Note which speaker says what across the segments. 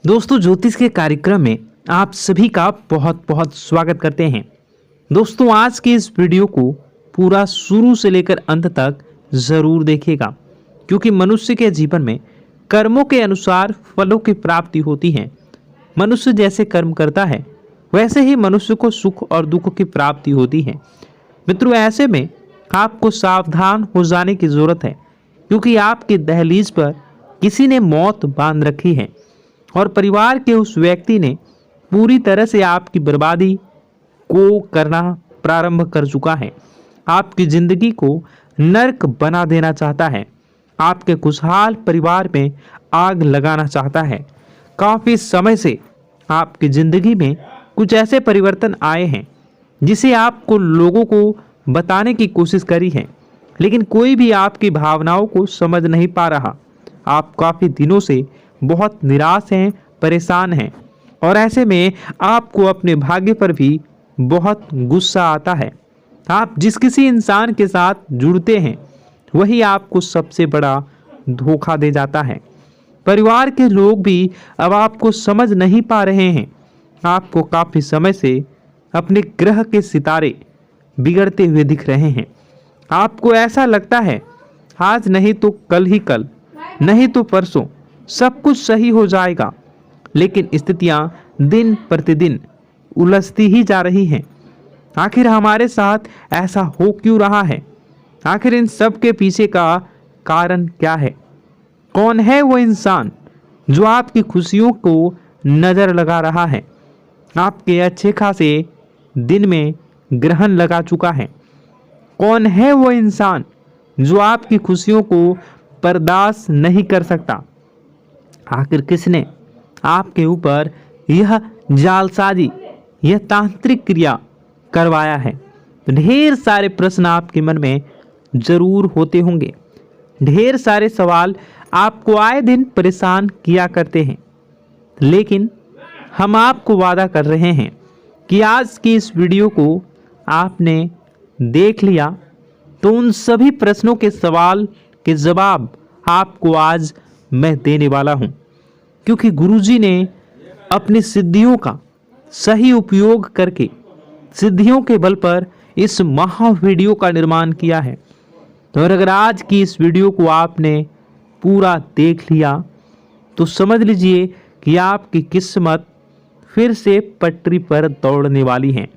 Speaker 1: दोस्तों, ज्योतिष के कार्यक्रम में आप सभी का बहुत बहुत स्वागत करते हैं। दोस्तों, आज के इस वीडियो को पूरा शुरू से लेकर अंत तक ज़रूर देखिएगा, क्योंकि मनुष्य के जीवन में कर्मों के अनुसार फलों की प्राप्ति होती है। मनुष्य जैसे कर्म करता है वैसे ही मनुष्य को सुख और दुख की प्राप्ति होती है। मित्रों, ऐसे में आपको सावधान हो जाने की ज़रूरत है, क्योंकि आपकी दहलीज पर किसी ने मौत बांध रखी है और परिवार के उस व्यक्ति ने पूरी तरह से आपकी बर्बादी को करना प्रारंभ कर चुका है। आपकी जिंदगी को नर्क बना देना चाहता है, आपके खुशहाल परिवार में आग लगाना चाहता है। काफ़ी समय से आपकी जिंदगी में कुछ ऐसे परिवर्तन आए हैं जिसे आपको लोगों को बताने की कोशिश करी है, लेकिन कोई भी आपकी भावनाओं को समझ नहीं पा रहा। आप काफ़ी दिनों से बहुत निराश हैं, परेशान हैं और ऐसे में आपको अपने भाग्य पर भी बहुत गुस्सा आता है। आप जिस किसी इंसान के साथ जुड़ते हैं वही आपको सबसे बड़ा धोखा दे जाता है। परिवार के लोग भी अब आपको समझ नहीं पा रहे हैं। आपको काफ़ी समय से अपने ग्रह के सितारे बिगड़ते हुए दिख रहे हैं। आपको ऐसा लगता है आज नहीं तो कल ही कल, नहीं तो परसों सब कुछ सही हो जाएगा, लेकिन स्थितियां दिन प्रतिदिन उलझती ही जा रही हैं। आखिर हमारे साथ ऐसा हो क्यों रहा है? आखिर इन सब के पीछे का कारण क्या है? कौन है वो इंसान जो आपकी खुशियों को नज़र लगा रहा है, आपके अच्छे खासे दिन में ग्रहण लगा चुका है? कौन है वो इंसान जो आपकी खुशियों को बर्दाश्त नहीं कर सकता? आखिर किसने आपके ऊपर यह जालसाजी, यह तांत्रिक क्रिया करवाया है? ढेर सारे प्रश्न आपके मन में जरूर होते होंगे। ढेर सारे सवाल आपको आए दिन परेशान किया करते हैं, लेकिन हम आपको वादा कर रहे हैं कि आज की इस वीडियो को आपने देख लिया तो उन सभी प्रश्नों के सवाल के जवाब आपको आज मैं देने वाला हूं, क्योंकि गुरुजी ने अपनी सिद्धियों का सही उपयोग करके सिद्धियों के बल पर इस महा वीडियो का निर्माण किया है। और अगर आज की इस वीडियो को आपने पूरा देख लिया तो समझ लीजिए कि आपकी किस्मत फिर से पटरी पर दौड़ने वाली है।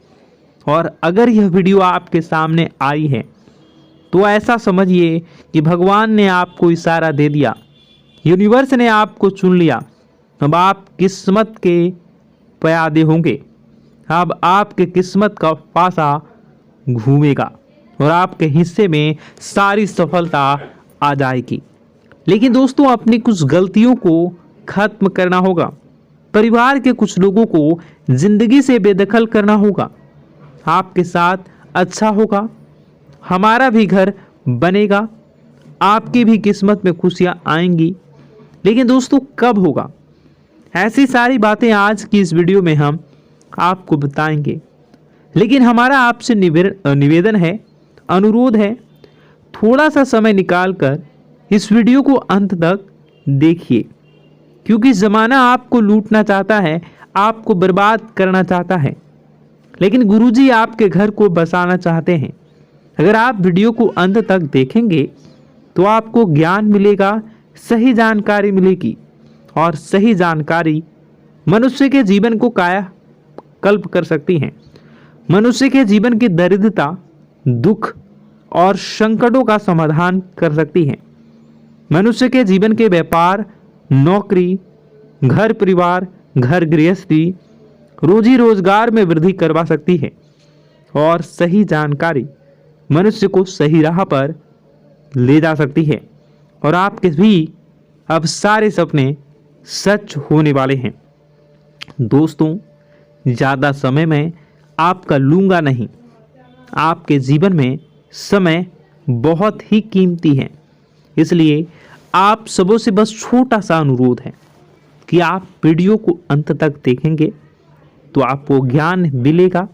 Speaker 1: और अगर यह वीडियो आपके सामने आई है तो ऐसा समझिए कि भगवान ने आपको इशारा दे दिया, यूनिवर्स ने आपको चुन लिया। अब आप किस्मत के प्यादे होंगे। अब आपके किस्मत का पासा घूमेगा और आपके हिस्से में सारी सफलता आ जाएगी। लेकिन दोस्तों, अपनी कुछ गलतियों को खत्म करना होगा। परिवार के कुछ लोगों को जिंदगी से बेदखल करना होगा। आपके साथ अच्छा होगा, हमारा भी घर बनेगा, आपकी भी किस्मत में खुशियां आएंगी। लेकिन दोस्तों, कब होगा? ऐसी सारी बातें आज की इस वीडियो में हम आपको बताएंगे। लेकिन हमारा आपसे निवेदन है, अनुरोध है, थोड़ा सा समय निकालकर इस वीडियो को अंत तक देखिए, क्योंकि ज़माना आपको लूटना चाहता है, आपको बर्बाद करना चाहता है, लेकिन गुरुजी आपके घर को बसाना चाहते हैं। अगर आप वीडियो को अंत तक देखेंगे तो आपको ज्ञान मिलेगा, सही जानकारी मिलेगी, और सही जानकारी मनुष्य के जीवन को काया कल्प कर सकती है। मनुष्य के जीवन की दरिद्रता, दुख और संकटों का समाधान कर सकती है। मनुष्य के जीवन के व्यापार, नौकरी, घर परिवार, घर गृहस्थी, रोजी रोजगार में वृद्धि करवा सकती है। और सही जानकारी मनुष्य को सही राह पर ले जा सकती है और आपके भी अब सारे सपने सच होने वाले हैं। दोस्तों, ज़्यादा समय मैं आपका लूँगा नहीं। आपके जीवन में समय बहुत ही कीमती है, इसलिए आप सबों से बस छोटा सा अनुरोध है कि आप वीडियो को अंत तक देखेंगे तो आपको ज्ञान मिलेगा,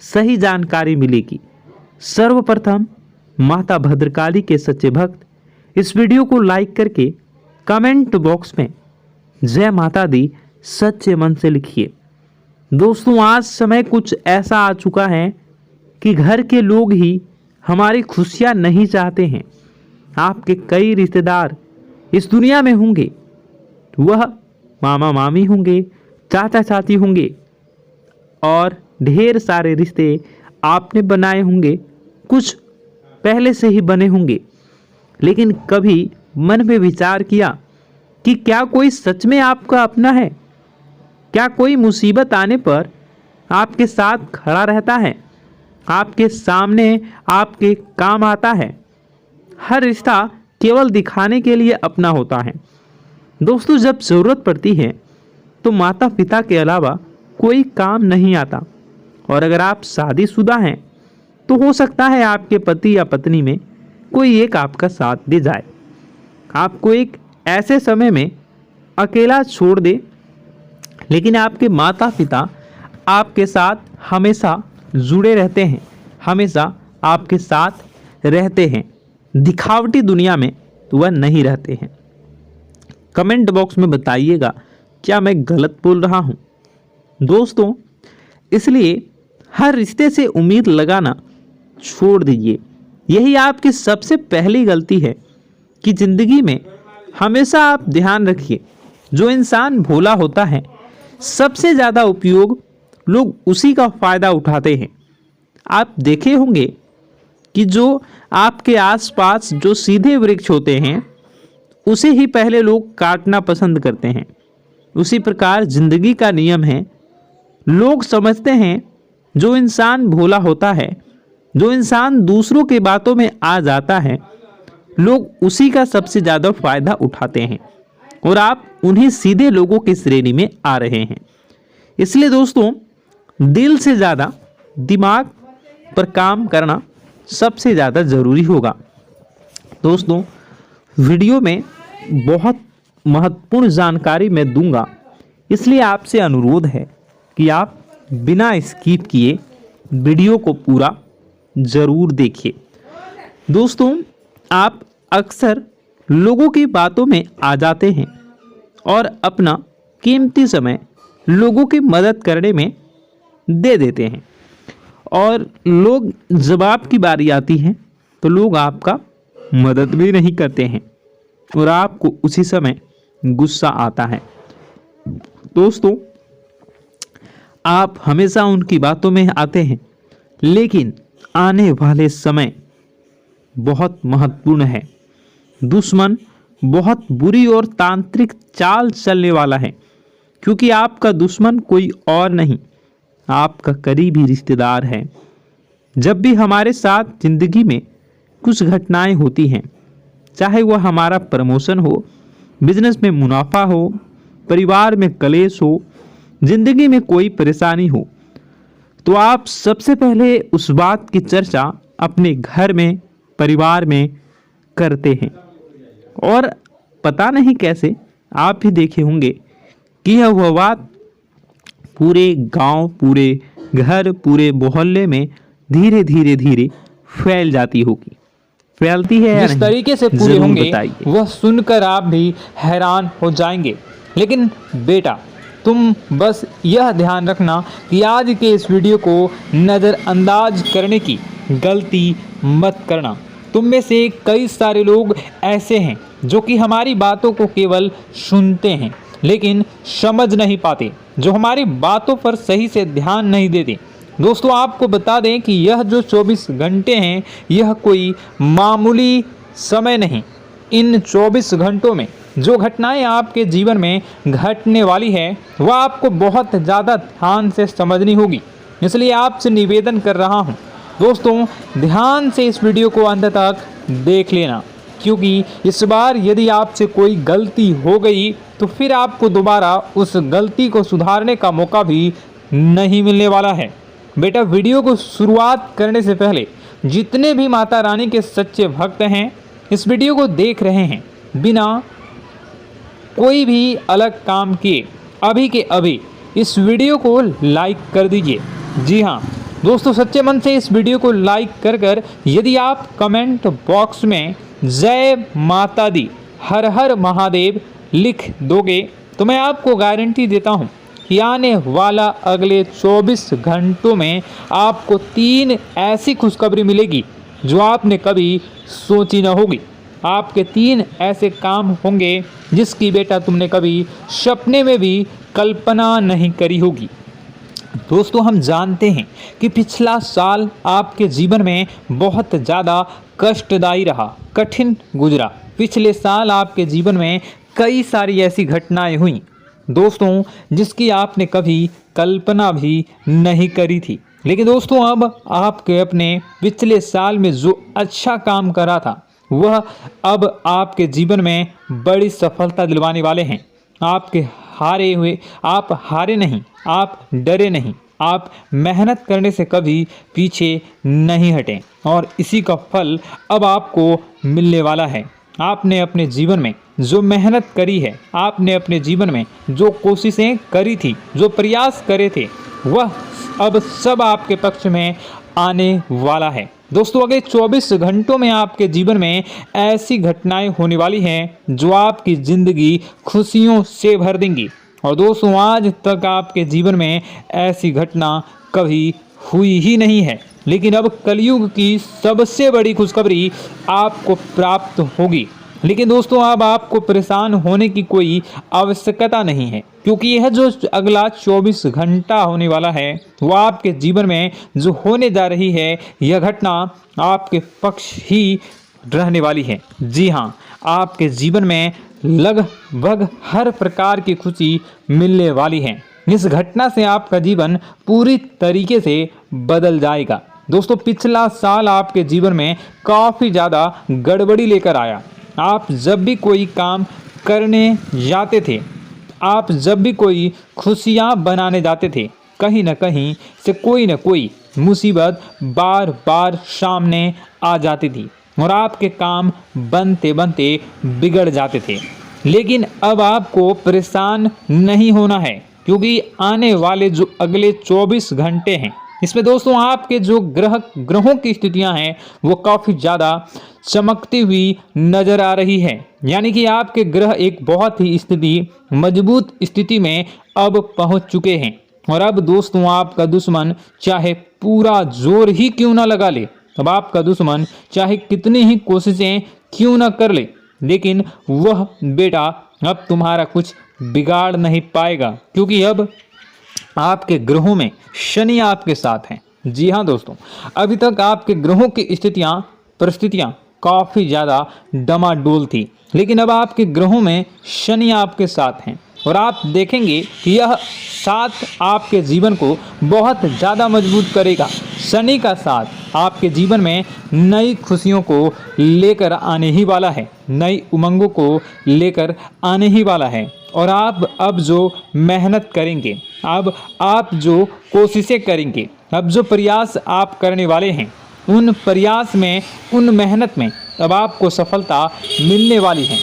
Speaker 1: सही जानकारी मिलेगी। सर्वप्रथम माता भद्रकाली के सच्चे भक्त इस वीडियो को लाइक करके कमेंट बॉक्स में जय माता दी सच्चे मन से लिखिए। दोस्तों, आज समय कुछ ऐसा आ चुका है कि घर के लोग ही हमारी खुशियां नहीं चाहते हैं। आपके कई रिश्तेदार इस दुनिया में होंगे, वह मामा मामी होंगे, चाचा चाची होंगे और ढेर सारे रिश्ते आपने बनाए होंगे, कुछ पहले से ही बने होंगे। लेकिन कभी मन में विचार किया कि क्या कोई सच में आपका अपना है? क्या कोई मुसीबत आने पर आपके साथ खड़ा रहता है, आपके सामने आपके काम आता है? हर रिश्ता केवल दिखाने के लिए अपना होता है। दोस्तों, जब ज़रूरत पड़ती है तो माता पिता के अलावा कोई काम नहीं आता। और अगर आप शादीशुदा हैं तो हो सकता है आपके पति या पत्नी में कोई एक आपका साथ दे जाए, आपको एक ऐसे समय में अकेला छोड़ दे। लेकिन आपके माता पिता आपके साथ हमेशा जुड़े रहते हैं, हमेशा आपके साथ रहते हैं। दिखावटी दुनिया में तो वह नहीं रहते हैं। कमेंट बॉक्स में बताइएगा क्या मैं गलत बोल रहा हूँ। दोस्तों, इसलिए हर रिश्ते से उम्मीद लगाना छोड़ दीजिए। यही आपकी सबसे पहली गलती है कि ज़िंदगी में हमेशा आप ध्यान रखिए, जो इंसान भोला होता है सबसे ज़्यादा उपयोग लोग उसी का फ़ायदा उठाते हैं। आप देखे होंगे कि जो आपके आसपास जो सीधे वृक्ष होते हैं उसे ही पहले लोग काटना पसंद करते हैं। उसी प्रकार ज़िंदगी का नियम है। लोग समझते हैं जो इंसान भोला होता है, जो इंसान दूसरों की बातों में आ जाता है, लोग उसी का सबसे ज़्यादा फायदा उठाते हैं और आप उन्हीं सीधे लोगों की श्रेणी में आ रहे हैं। इसलिए दोस्तों, दिल से ज़्यादा दिमाग पर काम करना सबसे ज़्यादा ज़रूरी होगा। दोस्तों, वीडियो में बहुत महत्वपूर्ण जानकारी मैं दूंगा, इसलिए आपसे अनुरोध है कि आप बिना स्किप किए वीडियो को पूरा ज़रूर देखिए। दोस्तों, आप अक्सर लोगों की बातों में आ जाते हैं और अपना कीमती समय लोगों की मदद करने में दे देते हैं, और लोग जब आपकी बारी आती है तो लोग आपका मदद भी नहीं करते हैं और आपको उसी समय गुस्सा आता है। दोस्तों, आप हमेशा उनकी बातों में आते हैं, लेकिन आने वाले समय बहुत महत्वपूर्ण है। दुश्मन बहुत बुरी और तांत्रिक चाल चलने वाला है, क्योंकि आपका दुश्मन कोई और नहीं, आपका करीबी रिश्तेदार है। जब भी हमारे साथ ज़िंदगी में कुछ घटनाएं होती हैं, चाहे वह हमारा प्रमोशन हो, बिजनेस में मुनाफा हो, परिवार में कलेश हो, ज़िंदगी में कोई परेशानी हो, तो आप सबसे पहले उस बात की चर्चा अपने घर में, परिवार में करते हैं। और पता नहीं कैसे आप भी देखे होंगे कि यह वह बात पूरे गांव, पूरे घर, पूरे मोहल्ले में धीरे धीरे धीरे फैल जाती होगी। फैलती है या
Speaker 2: जिस तरीके से पूरे होंगे वह सुनकर आप भी हैरान हो जाएंगे। लेकिन बेटा, तुम बस यह ध्यान रखना कि आज के इस वीडियो को नज़रअंदाज करने की गलती मत करना। तुम में से कई सारे लोग ऐसे हैं जो कि हमारी बातों को केवल सुनते हैं लेकिन समझ नहीं पाते, जो हमारी बातों पर सही से ध्यान नहीं देते। दोस्तों, आपको बता दें कि यह जो 24 घंटे हैं यह कोई मामूली समय नहीं। इन 24 घंटों में जो घटनाएं आपके जीवन में घटने वाली है वह आपको बहुत ज़्यादा ध्यान से समझनी होगी। इसलिए आपसे निवेदन कर रहा हूं, दोस्तों, ध्यान से इस वीडियो को अंत तक देख लेना, क्योंकि इस बार यदि आपसे कोई गलती हो गई तो फिर आपको दोबारा उस गलती को सुधारने का मौका भी नहीं मिलने वाला है। बेटा, वीडियो को शुरुआत करने से पहले जितने भी माता रानी के सच्चे भक्त हैं इस वीडियो को देख रहे हैं, बिना कोई भी अलग काम किए अभी के अभी इस वीडियो को लाइक कर दीजिए। जी हाँ दोस्तों, सच्चे मन से इस वीडियो को लाइक कर यदि आप कमेंट बॉक्स में जय माता दी, हर हर महादेव लिख दोगे तो मैं आपको गारंटी देता हूँ कि आने वाला अगले 24 घंटों में आपको 3 ऐसी खुशखबरी मिलेगी जो आपने कभी सोची न होगी। आपके 3 ऐसे काम होंगे जिसकी बेटा तुमने कभी सपने में भी कल्पना नहीं करी होगी। दोस्तों, हम जानते हैं कि पिछला साल आपके जीवन में बहुत ज़्यादा कष्टदायी रहा, कठिन गुजरा। पिछले साल आपके जीवन में कई सारी ऐसी घटनाएं हुई दोस्तों जिसकी आपने कभी कल्पना भी नहीं करी थी। लेकिन दोस्तों, अब आपके अपने पिछले साल में जो अच्छा काम करा था वह अब आपके जीवन में बड़ी सफलता दिलवाने वाले हैं। आप हारे नहीं, आप डरे नहीं, आप मेहनत करने से कभी पीछे नहीं हटें और इसी का फल अब आपको मिलने वाला है। आपने अपने जीवन में जो मेहनत करी है, आपने अपने जीवन में जो कोशिशें करी थी, जो प्रयास करे थे, वह अब सब आपके पक्ष में आने वाला है। दोस्तों, अगले 24 घंटों में आपके जीवन में ऐसी घटनाएं होने वाली हैं जो आपकी ज़िंदगी खुशियों से भर देंगी। और दोस्तों, आज तक आपके जीवन में ऐसी घटना कभी हुई ही नहीं है, लेकिन अब कलयुग की सबसे बड़ी खुशखबरी आपको प्राप्त होगी। लेकिन दोस्तों, अब आपको परेशान होने की कोई आवश्यकता नहीं है, क्योंकि यह जो अगला 24 घंटा होने वाला है वह आपके जीवन में जो होने जा रही है यह घटना आपके पक्ष ही रहने वाली है। जी हाँ, आपके जीवन में लगभग हर प्रकार की खुशी मिलने वाली है। इस घटना से आपका जीवन पूरी तरीके से बदल जाएगा। दोस्तों, पिछला साल आपके जीवन में काफ़ी ज़्यादा गड़बड़ी लेकर आया। आप जब भी कोई काम करने जाते थे, आप जब भी कोई खुशियाँ बनाने जाते थे, कहीं ना कहीं से कोई ना कोई मुसीबत बार बार सामने आ जाती थी और आपके काम बनते बनते बिगड़ जाते थे। लेकिन अब आपको परेशान नहीं होना है, क्योंकि आने वाले जो अगले 24 घंटे हैं इसमें दोस्तों आपके जो ग्रहों की स्थितियां हैं वो काफ़ी ज़्यादा चमकती हुई नज़र आ रही है। यानी कि आपके ग्रह एक बहुत ही मजबूत स्थिति में अब पहुंच चुके हैं। और अब दोस्तों, आपका दुश्मन चाहे पूरा जोर ही क्यों ना लगा ले, अब आपका दुश्मन चाहे कितनी ही कोशिशें क्यों ना कर ले, लेकिन वह बेटा अब तुम्हारा कुछ बिगाड़ नहीं पाएगा, क्योंकि अब आपके ग्रहों में शनि आपके साथ हैं। जी हाँ दोस्तों, अभी तक आपके ग्रहों की परिस्थितियाँ काफ़ी ज़्यादा डमाडोल थी, लेकिन अब आपके ग्रहों में शनि आपके साथ हैं और आप देखेंगे कि यह साथ आपके जीवन को बहुत ज़्यादा मजबूत करेगा। शनि का साथ आपके जीवन में नई खुशियों को लेकर आने ही वाला है, नई उमंगों को लेकर आने ही वाला है। और आप अब जो मेहनत करेंगे, अब आप जो कोशिशें करेंगे, अब जो प्रयास आप करने वाले हैं, उन प्रयास में, उन मेहनत में अब आपको सफलता मिलने वाली है।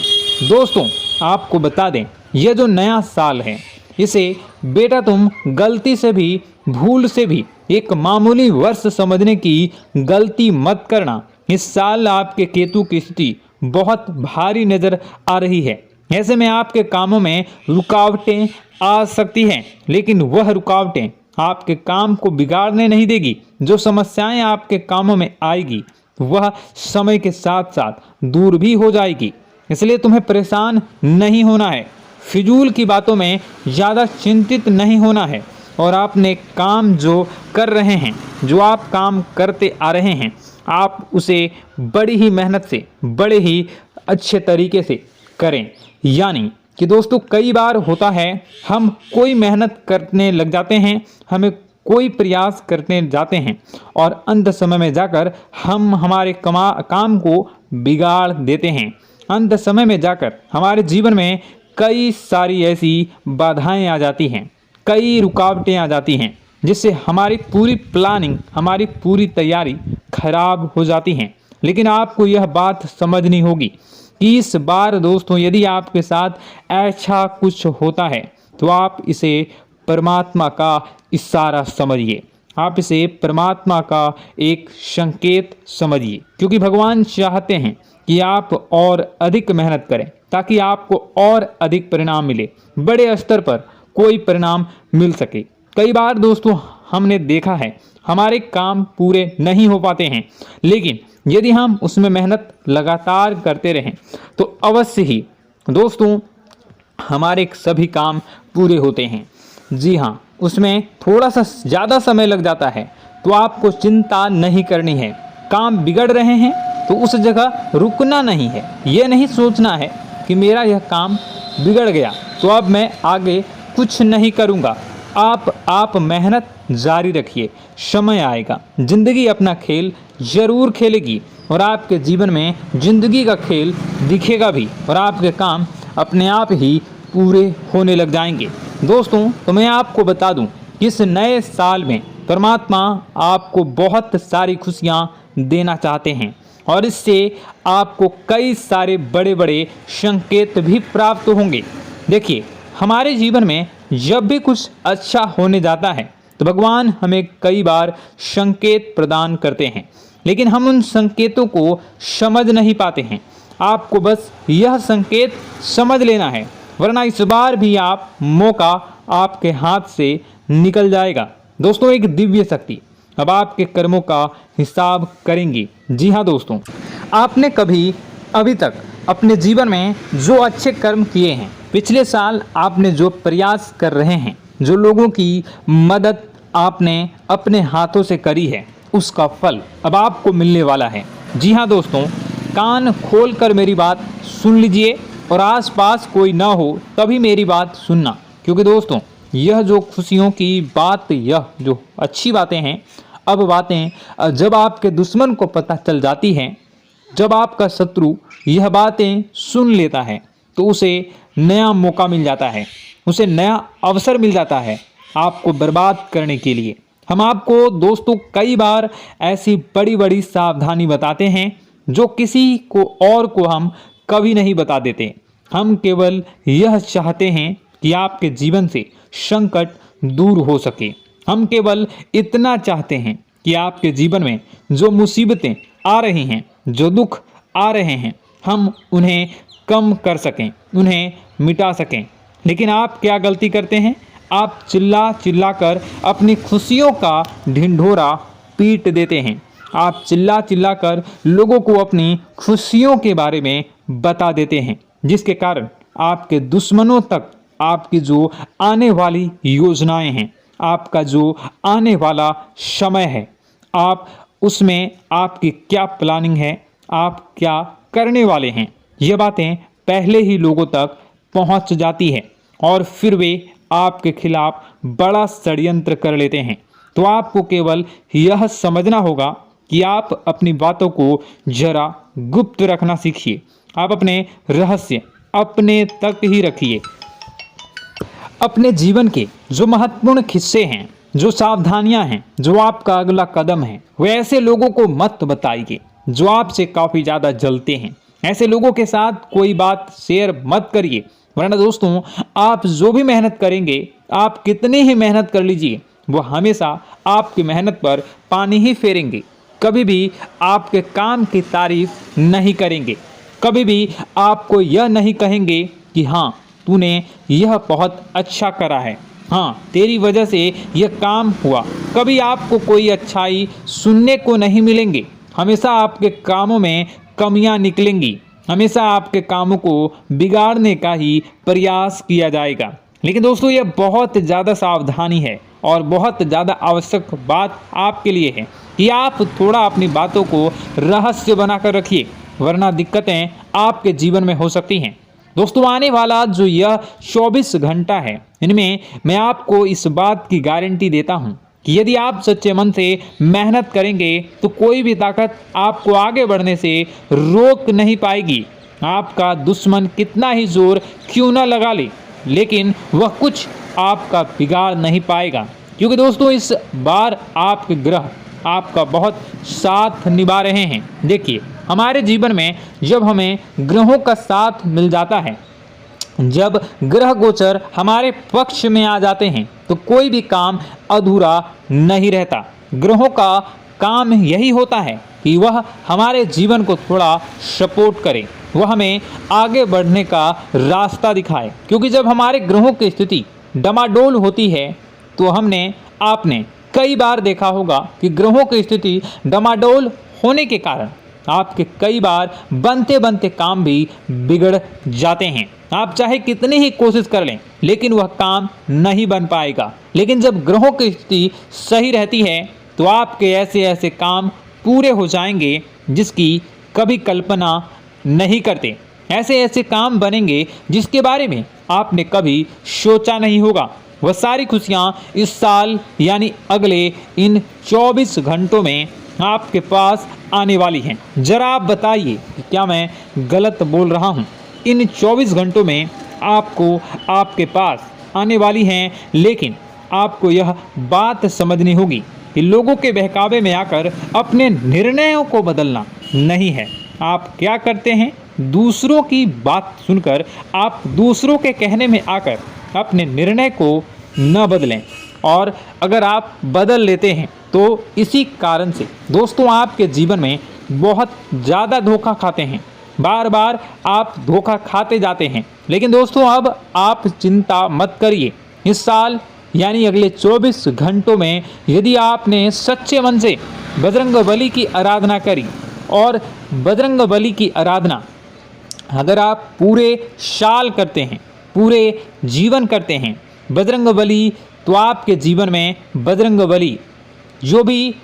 Speaker 2: दोस्तों, आपको बता दें, यह जो नया साल है इसे बेटा तुम गलती से भी, भूल से भी एक मामूली वर्ष समझने की गलती मत करना। इस साल आपके केतु की स्थिति बहुत भारी नज़र आ रही है। ऐसे में आपके कामों में रुकावटें आ सकती हैं, लेकिन वह रुकावटें आपके काम को बिगाड़ने नहीं देगी। जो समस्याएं आपके कामों में आएगी वह समय के साथ साथ दूर भी हो जाएगी। इसलिए तुम्हें परेशान नहीं होना है, फिजूल की बातों में ज़्यादा चिंतित नहीं होना है और आपने काम जो कर रहे हैं, जो आप काम करते आ रहे हैं, आप उसे बड़ी ही मेहनत से, बड़े ही अच्छे तरीके से करें। यानी कि दोस्तों, कई बार होता है हम कोई मेहनत करने लग जाते हैं, हमें कोई प्रयास करने जाते हैं और अंत समय में जाकर हम हमारे काम को बिगाड़ देते हैं। अंत समय में जाकर हमारे जीवन में कई सारी ऐसी बाधाएं आ जाती हैं, कई रुकावटें आ जाती हैं, जिससे हमारी पूरी प्लानिंग, हमारी पूरी तैयारी खराब हो जाती हैं। लेकिन आपको यह बात समझनी होगी कि इस बार दोस्तों, यदि आपके साथ ऐसा कुछ होता है तो आप इसे परमात्मा का इशारा समझिए, आप इसे परमात्मा का एक संकेत समझिए, क्योंकि भगवान चाहते हैं कि आप और अधिक मेहनत करें, ताकि आपको और अधिक परिणाम मिले, बड़े स्तर पर कोई परिणाम मिल सके। कई बार दोस्तों हमने देखा है हमारे काम पूरे नहीं हो पाते हैं, लेकिन यदि हम उसमें मेहनत लगातार करते रहें तो अवश्य ही दोस्तों हमारे सभी काम पूरे होते हैं। जी हाँ, उसमें थोड़ा सा ज़्यादा समय लग जाता है तो आपको चिंता नहीं करनी है। काम बिगड़ रहे हैं तो उस जगह रुकना नहीं है, ये नहीं सोचना है कि मेरा यह काम बिगड़ गया तो अब मैं आगे कुछ नहीं करूँगा। आप मेहनत जारी रखिए, समय आएगा, ज़िंदगी अपना खेल ज़रूर खेलेगी और आपके जीवन में ज़िंदगी का खेल दिखेगा भी और आपके काम अपने आप ही पूरे होने लग जाएंगे। दोस्तों तो मैं आपको बता दूं कि इस नए साल में परमात्मा आपको बहुत सारी खुशियां देना चाहते हैं और इससे आपको कई सारे बड़े बड़े संकेत भी प्राप्त होंगे। देखिए, हमारे जीवन में जब भी कुछ अच्छा होने जाता है तो भगवान हमें कई बार संकेत प्रदान करते हैं, लेकिन हम उन संकेतों को समझ नहीं पाते हैं। आपको बस यह संकेत समझ लेना है, वरना इस बार भी आप मौका आपके हाथ से निकल जाएगा। दोस्तों, एक दिव्य शक्ति अब आपके कर्मों का हिसाब करेंगी। जी हाँ दोस्तों, आपने कभी अभी तक अपने जीवन में जो अच्छे कर्म किए हैं, पिछले साल आपने जो प्रयास कर रहे हैं, जो लोगों की मदद आपने अपने हाथों से करी है, उसका फल अब आपको मिलने वाला है। जी हाँ दोस्तों, कान खोलकर मेरी बात सुन लीजिए और आसपास कोई ना हो तभी मेरी बात सुनना, क्योंकि दोस्तों यह जो खुशियों की बात, यह जो अच्छी बातें हैं, अब बातें जब आपके दुश्मन को पता चल जाती हैं, जब आपका शत्रु यह बातें सुन लेता है तो उसे नया मौका मिल जाता है, उसे नया अवसर मिल जाता है आपको बर्बाद करने के लिए। हम आपको दोस्तों कई बार ऐसी बड़ी बड़ी सावधानी बताते हैं जो किसी को और को हम कभी नहीं बता देते। हम केवल यह चाहते हैं कि आपके जीवन से संकट दूर हो सके। हम केवल इतना चाहते हैं कि आपके जीवन में जो मुसीबतें आ रही हैं, जो दुख आ रहे हैं, हम उन्हें कम कर सकें, उन्हें मिटा सकें। लेकिन आप क्या गलती करते हैं? आप चिल्ला चिल्ला कर अपनी खुशियों का ढिंढोरा पीट देते हैं। आप चिल्ला चिल्ला कर लोगों को अपनी खुशियों के बारे में बता देते हैं, जिसके कारण आपके दुश्मनों तक आपकी जो आने वाली योजनाएं हैं, आपका जो आने वाला समय है, आप उसमें आपकी क्या प्लानिंग है, आप क्या करने वाले हैं, ये बातें पहले ही लोगों तक पहुंच जाती है और फिर वे आपके खिलाफ बड़ा षड्यंत्र कर लेते हैं। तो आपको केवल यह समझना होगा कि आप अपनी बातों को जरा गुप्त रखना सीखिए। आप अपने रहस्य अपने तक ही रखिए। अपने जीवन के जो महत्वपूर्ण हिस्से हैं, जो सावधानियां हैं, जो आपका अगला कदम है, वे ऐसे लोगों को मत बताइए जो आपसे काफ़ी ज़्यादा जलते हैं। ऐसे लोगों के साथ कोई बात शेयर मत करिए, वरना दोस्तों आप जो भी मेहनत करेंगे, आप कितनी ही मेहनत कर लीजिए, वो हमेशा आपकी मेहनत पर पानी ही फेरेंगे। कभी भी आपके काम की तारीफ नहीं करेंगे, कभी भी आपको यह नहीं कहेंगे कि हाँ तूने यह बहुत अच्छा करा है, हाँ तेरी वजह से यह काम हुआ। कभी आपको कोई अच्छाई सुनने को नहीं मिलेंगे। हमेशा आपके कामों में कमियां निकलेंगी, हमेशा आपके कामों को बिगाड़ने का ही प्रयास किया जाएगा। लेकिन दोस्तों यह बहुत ज़्यादा सावधानी है और बहुत ज़्यादा आवश्यक बात आपके लिए है कि आप थोड़ा अपनी बातों को रहस्य बनाकर रखिए, वरना दिक्कतें आपके जीवन में हो सकती हैं। दोस्तों आने वाला जो यह 24 घंटा है, इनमें मैं आपको इस बात की गारंटी देता हूं कि यदि आप सच्चे मन से मेहनत करेंगे तो कोई भी ताकत आपको आगे बढ़ने से रोक नहीं पाएगी। आपका दुश्मन कितना ही जोर क्यों ना लगा ले, लेकिन वह कुछ आपका बिगाड़ नहीं पाएगा, क्योंकि दोस्तों इस बार आपके ग्रह आपका बहुत साथ निभा रहे हैं। देखिए, हमारे जीवन में जब हमें ग्रहों का साथ मिल जाता है, जब ग्रह गोचर हमारे पक्ष में आ जाते हैं, तो कोई भी काम अधूरा नहीं रहता। ग्रहों का काम यही होता है कि वह हमारे जीवन को थोड़ा सपोर्ट करें, वह हमें आगे बढ़ने का रास्ता दिखाए। क्योंकि जब हमारे ग्रहों की स्थिति डमाडोल होती है तो आपने कई बार देखा होगा कि ग्रहों की स्थिति डमाडोल होने के कारण आपके कई बार बनते बनते काम भी बिगड़ जाते हैं। आप चाहे कितनी ही कोशिश कर लें लेकिन वह काम नहीं बन पाएगा। लेकिन जब ग्रहों की स्थिति सही रहती है तो आपके ऐसे ऐसे काम पूरे हो जाएंगे जिसकी कभी कल्पना नहीं करते। ऐसे ऐसे काम बनेंगे जिसके बारे में आपने कभी सोचा नहीं होगा। वह सारी खुशियाँ इस साल यानी अगले इन 24 घंटों में आपके पास आने वाली हैं। जरा आप बताइए कि क्या मैं गलत बोल रहा हूँ? इन 24 घंटों में आपको आपके पास आने वाली हैं, लेकिन आपको यह बात समझनी होगी कि लोगों के बहकावे में आकर अपने निर्णयों को बदलना नहीं है। आप क्या करते हैं? दूसरों की बात सुनकर आप दूसरों के कहने में आकर अपने निर्णय को न बदलें, और अगर आप बदल लेते हैं तो इसी कारण से दोस्तों आपके जीवन में बहुत ज़्यादा धोखा खाते हैं। बार बार आप धोखा खाते जाते हैं। लेकिन दोस्तों अब आप चिंता मत करिए। इस साल यानी अगले 24 घंटों में यदि आपने सच्चे मन से बजरंगबली की आराधना करी, और बजरंगबली की आराधना अगर आप पूरे साल करते हैं, पूरे जीवन करते हैं बजरंगबली, तो आपके जीवन में बजरंगबली जो भी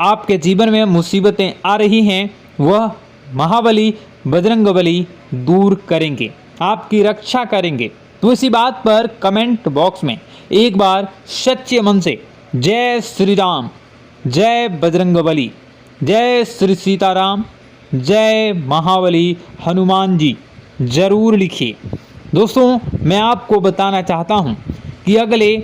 Speaker 2: आपके जीवन में मुसीबतें आ रही हैं वह महाबली बजरंगबली दूर करेंगे, आपकी रक्षा करेंगे। तो इसी बात पर कमेंट बॉक्स में एक बार सच्चे मन से जय श्री राम, जय बजरंगबली, जय श्री सीताराम, जय महाबली हनुमान जी जरूर लिखिए। दोस्तों मैं आपको बताना चाहता हूं कि अगले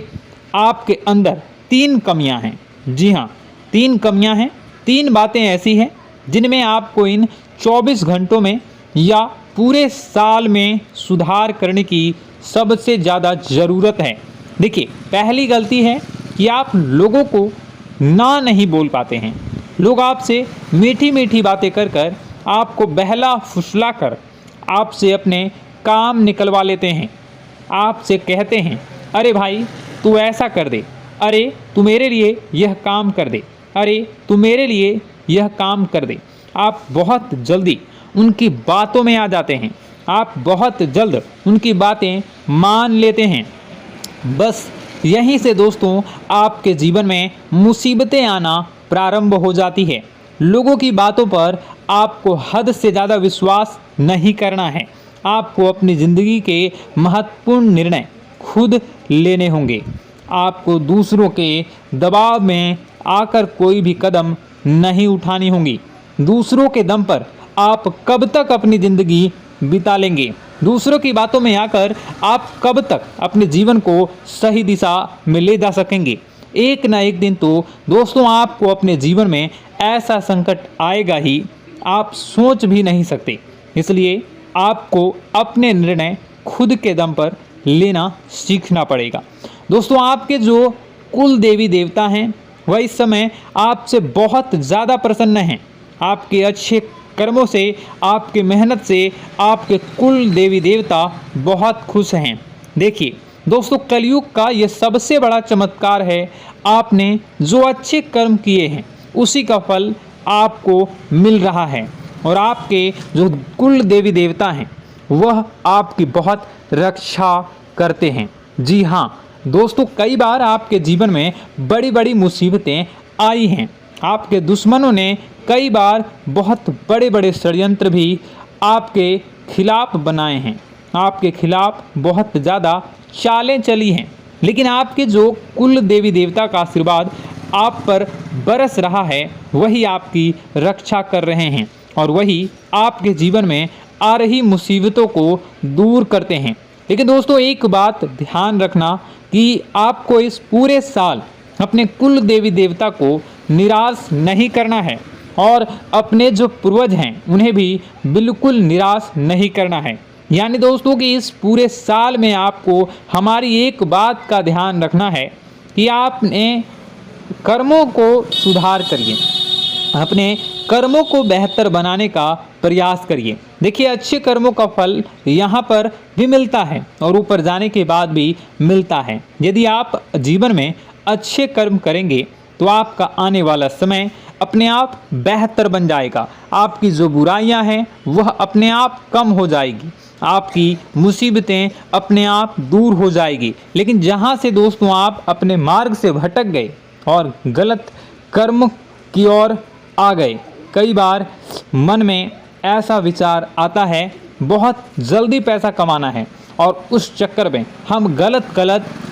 Speaker 2: आपके अंदर 3 कमियां हैं। जी हाँ, 3 कमियां हैं। 3 बातें ऐसी हैं जिनमें आपको इन 24 घंटों में या पूरे साल में सुधार करने की सबसे ज़्यादा ज़रूरत है। देखिए, पहली गलती है कि आप लोगों को ना नहीं बोल पाते हैं। लोग आपसे मीठी मीठी बातें कर कर आपको बहला फुसला कर आपसे अपने काम निकलवा लेते हैं। आपसे कहते हैं, अरे भाई तू ऐसा कर दे, अरे तू मेरे लिए यह काम कर दे, अरे तू मेरे लिए यह काम कर दे। आप बहुत जल्दी उनकी बातों में आ जाते हैं, आप बहुत जल्द उनकी बातें मान लेते हैं। बस यहीं से दोस्तों आपके जीवन में मुसीबतें आना प्रारंभ हो जाती है। लोगों की बातों पर आपको हद से ज़्यादा विश्वास नहीं करना है। आपको अपनी ज़िंदगी के महत्वपूर्ण निर्णय खुद लेने होंगे। आपको दूसरों के दबाव में आकर कोई भी कदम नहीं उठानी होगी। दूसरों के दम पर आप कब तक अपनी ज़िंदगी बिता लेंगे? दूसरों की बातों में आकर आप कब तक अपने जीवन को सही दिशा में ले जा सकेंगे? एक ना एक दिन तो दोस्तों आपको अपने जीवन में ऐसा संकट आएगा ही, आप सोच भी नहीं सकते। इसलिए आपको अपने निर्णय खुद के दम पर लेना सीखना पड़ेगा। दोस्तों आपके जो कुल देवी देवता हैं वह इस समय आपसे बहुत ज़्यादा प्रसन्न हैं। आपके अच्छे कर्मों से, आपके मेहनत से आपके कुल देवी देवता बहुत खुश हैं। देखिए दोस्तों, कलयुग का ये सबसे बड़ा चमत्कार है, आपने जो अच्छे कर्म किए हैं उसी का फल आपको मिल रहा है। और आपके जो कुल देवी देवता हैं वह आपकी बहुत रक्षा करते हैं। जी हाँ दोस्तों, कई बार आपके जीवन में बड़ी बड़ी मुसीबतें आई हैं। आपके दुश्मनों ने कई बार बहुत बड़े बड़े षड्यंत्र भी आपके खिलाफ बनाए हैं, आपके खिलाफ बहुत ज़्यादा चालें चली हैं। लेकिन आपके जो कुल देवी देवता का आशीर्वाद आप पर बरस रहा है वही आपकी रक्षा कर रहे हैं, और वही आपके जीवन में आ रही मुसीबतों को दूर करते हैं। लेकिन दोस्तों एक बात ध्यान रखना कि आपको इस पूरे साल अपने कुल देवी देवता को निराश नहीं करना है, और अपने जो पूर्वज हैं उन्हें भी बिल्कुल निराश नहीं करना है। यानी दोस्तों कि इस पूरे साल में आपको हमारी एक बात का ध्यान रखना है कि आपने कर्मों को सुधार करिए, अपने कर्मों को बेहतर बनाने का प्रयास करिए। देखिए, अच्छे कर्मों का फल यहाँ पर भी मिलता है और ऊपर जाने के बाद भी मिलता है। यदि आप जीवन में अच्छे कर्म करेंगे तो आपका आने वाला समय अपने आप बेहतर बन जाएगा। आपकी जो बुराइयां हैं वह अपने आप कम हो जाएगी, आपकी मुसीबतें अपने आप दूर हो जाएगी। लेकिन जहां से दोस्तों आप अपने मार्ग से भटक गए और गलत कर्म की ओर आ गए, कई बार मन में ऐसा विचार आता है बहुत जल्दी पैसा कमाना है और उस चक्कर में हम गलत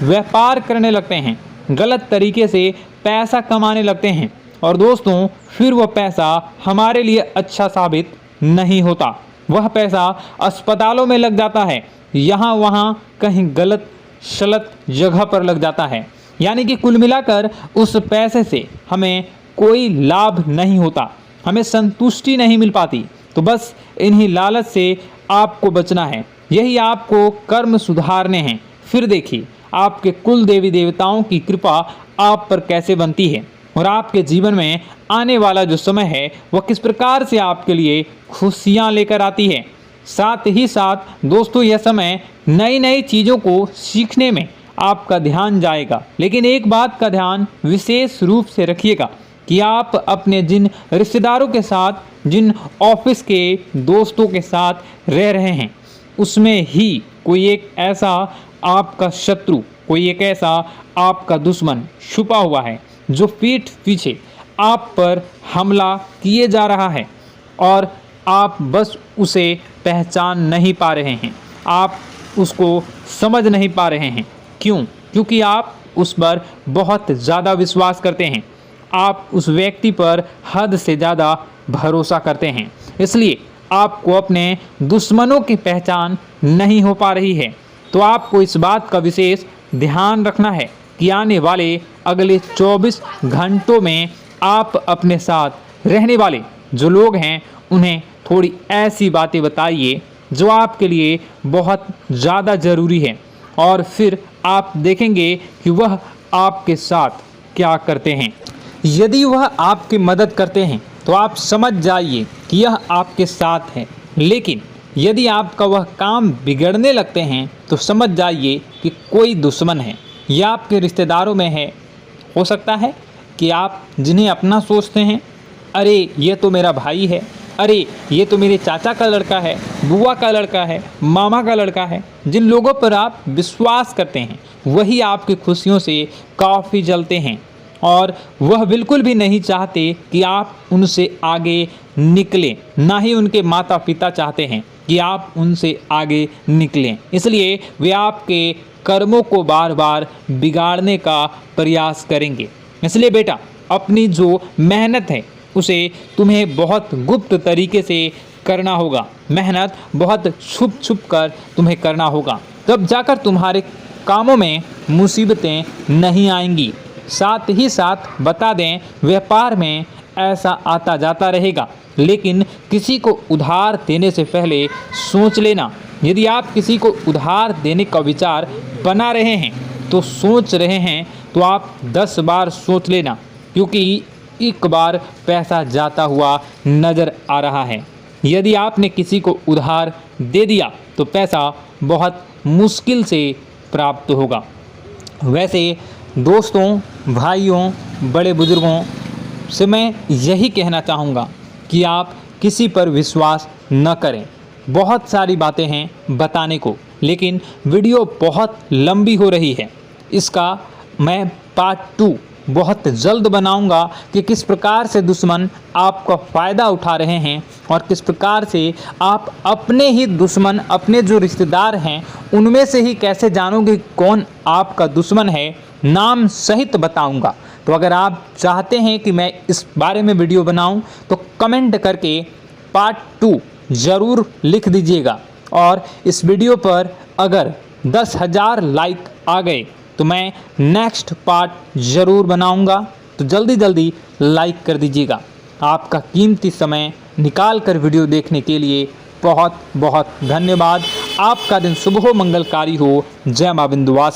Speaker 2: व्यापार करने लगते हैं, गलत तरीके से पैसा कमाने लगते हैं और दोस्तों फिर वह पैसा हमारे लिए अच्छा साबित नहीं होता। वह पैसा अस्पतालों में लग जाता है, यहाँ वहाँ कहीं गलत शलत जगह पर लग जाता है। यानी कि कुल मिलाकर उस पैसे से हमें कोई लाभ नहीं होता, हमें संतुष्टि नहीं मिल पाती। तो बस इन्हीं लालच से आपको बचना है, यही आपको कर्म सुधारने हैं। फिर देखिए आपके कुल देवी देवताओं की कृपा आप पर कैसे बनती है और आपके जीवन में आने वाला जो समय है वह किस प्रकार से आपके लिए खुशियां लेकर आती है। साथ ही साथ दोस्तों यह समय नई नई चीज़ों को सीखने में आपका ध्यान जाएगा। लेकिन एक बात का ध्यान विशेष रूप से रखिएगा कि आप अपने जिन रिश्तेदारों के साथ, जिन ऑफिस के दोस्तों के साथ रह रहे हैं, उसमें ही कोई एक ऐसा आपका शत्रु, कोई एक ऐसा आपका दुश्मन छुपा हुआ है जो पीठ पीछे आप पर हमला किए जा रहा है और आप बस उसे पहचान नहीं पा रहे हैं, आप उसको समझ नहीं पा रहे हैं। क्यों? क्योंकि आप उस पर बहुत ज़्यादा विश्वास करते हैं, आप उस व्यक्ति पर हद से ज़्यादा भरोसा करते हैं, इसलिए आपको अपने दुश्मनों की पहचान नहीं हो पा रही है। तो आपको इस बात का विशेष ध्यान रखना है कि आने वाले अगले 24 घंटों में आप अपने साथ रहने वाले जो लोग हैं उन्हें थोड़ी ऐसी बातें बताइए जो आपके लिए बहुत ज़्यादा ज़रूरी है और फिर आप देखेंगे कि वह आपके साथ क्या करते हैं। यदि वह आपकी मदद करते हैं तो आप समझ जाइए कि यह आपके साथ है, लेकिन यदि आपका वह काम बिगड़ने लगते हैं तो समझ जाइए कि कोई दुश्मन है या आपके रिश्तेदारों में है। हो सकता है कि आप जिन्हें अपना सोचते हैं, अरे ये तो मेरा भाई है, अरे ये तो मेरे चाचा का लड़का है, बुआ का लड़का है, मामा का लड़का है, जिन लोगों पर आप विश्वास करते हैं वही आपकी खुशियों से काफ़ी जलते हैं और वह बिल्कुल भी नहीं चाहते कि आप उनसे आगे निकलें, ना ही उनके माता पिता चाहते हैं कि आप उनसे आगे निकलें। इसलिए वे आपके कर्मों को बार बार बिगाड़ने का प्रयास करेंगे। इसलिए बेटा, अपनी जो मेहनत है उसे तुम्हें बहुत गुप्त तरीके से करना होगा, मेहनत बहुत छुप छुप कर तुम्हें करना होगा, तब जाकर तुम्हारे कामों में मुसीबतें नहीं आएंगी। साथ ही साथ बता दें, व्यापार में ऐसा आता जाता रहेगा, लेकिन किसी को उधार देने से पहले सोच लेना। यदि आप किसी को उधार देने का विचार बना रहे हैं तो सोच रहे हैं तो आप 10 बार सोच लेना, क्योंकि एक बार पैसा जाता हुआ नज़र आ रहा है। यदि आपने किसी को उधार दे दिया तो पैसा बहुत मुश्किल से प्राप्त होगा। वैसे दोस्तों, भाइयों, बड़े बुजुर्गों से मैं यही कहना चाहूँगा कि आप किसी पर विश्वास न करें। बहुत सारी बातें हैं बताने को, लेकिन वीडियो बहुत लंबी हो रही है। इसका मैं पार्ट 2 बहुत जल्द बनाऊंगा कि किस प्रकार से दुश्मन आपका फ़ायदा उठा रहे हैं और किस प्रकार से आप अपने ही दुश्मन, अपने जो रिश्तेदार हैं उनमें से ही कैसे जानोगे कौन आपका दुश्मन है, नाम सहित बताऊंगा। तो अगर आप चाहते हैं कि मैं इस बारे में वीडियो बनाऊं तो कमेंट करके पार्ट 2 ज़रूर लिख दीजिएगा। और इस वीडियो पर अगर 10,000 लाइक आ गए तो मैं नेक्स्ट पार्ट ज़रूर बनाऊंगा। तो जल्दी लाइक कर दीजिएगा। आपका कीमती समय निकाल कर वीडियो देखने के लिए बहुत बहुत धन्यवाद। आपका दिन शुभ हो, मंगलकारी हो। जय मां विंध्यवासिनी।